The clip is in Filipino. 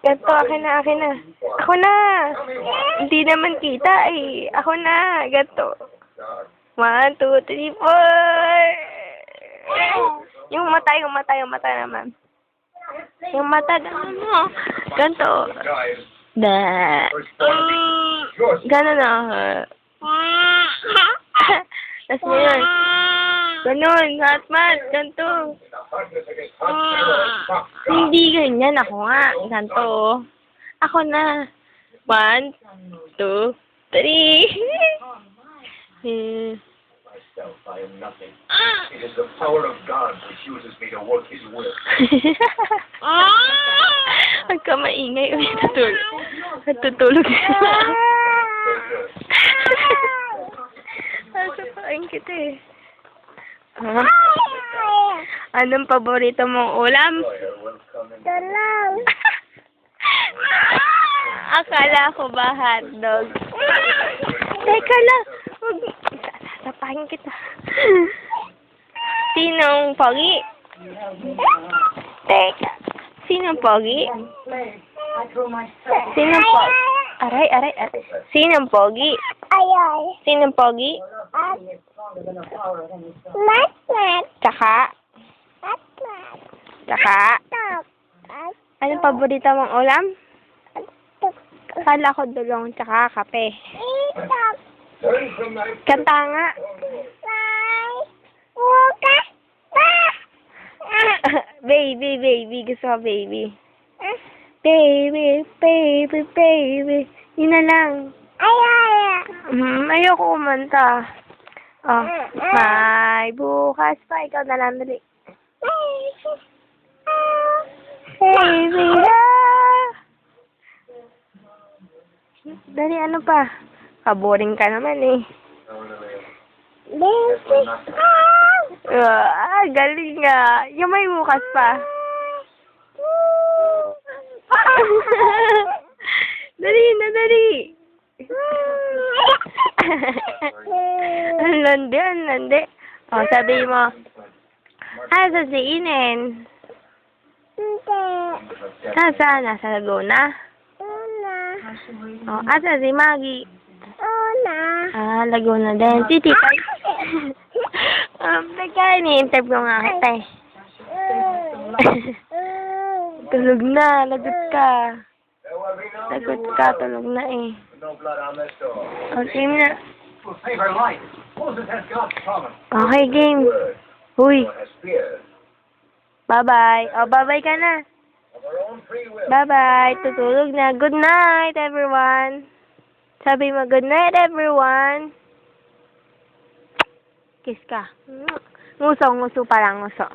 Ganto, akin na, akin na. Ako na! Hindi naman kita eh. Ako na, ganto. 1, 2, 3, 4! Yung mata naman. Yung mata, gano'n mo. Ganto. Da. Gano'n na. Tas mo yun. Ganun, hotmat, ganto. Hindi ganyan, ako nga. Ganto. Ako na. 1, 2, 3. I am nothing. It is the power of God which uses me to work His will. Huwag ka maingay. Uy, natutulog. Sasapain kita eh. Anong paborito mong ulam? Dalang. Akala ko ba hotdog? Teka lang. Sasapain kita. Sinong pogi? Teka. Sinong pogi? Sinong pogi? Aray. Sinong pogi? Ayay. Sinong pogi? Mat. Tsaka? Tsaka? Tok. Anong paborito mong ulam? Tok. Kala ko dulong tsaka kape. Itok. Kanta nga. Bye. Bukas. Pa. Baby. Gusto ko baby. Baby. Yun na lang. Ayay. Ayoko kumanta. Oh, may bukas pa. Ikaw na lang, dali. Baby, Dali, ano pa? Kaboring ka naman eh. Baby. Galing nga. Yung may bukas pa. Dali. Ang landi. O, sabi mo. Sasabihin. Hindi. Nasaan? Nasa Laguna? Una. O, asa si Maggie? Una. Laguna din. Si Titay. Teka, ini-interview nga kita eh. Tulog na. Lagot ka. Tulog na eh. Okay na. Okay, game. Huy. Bye-bye. Bye-bye ka na. Bye-bye. Tutulog na. Good night, everyone. Sabi mo, good night, everyone. Kiss ka. Nguso pa lang, nguso.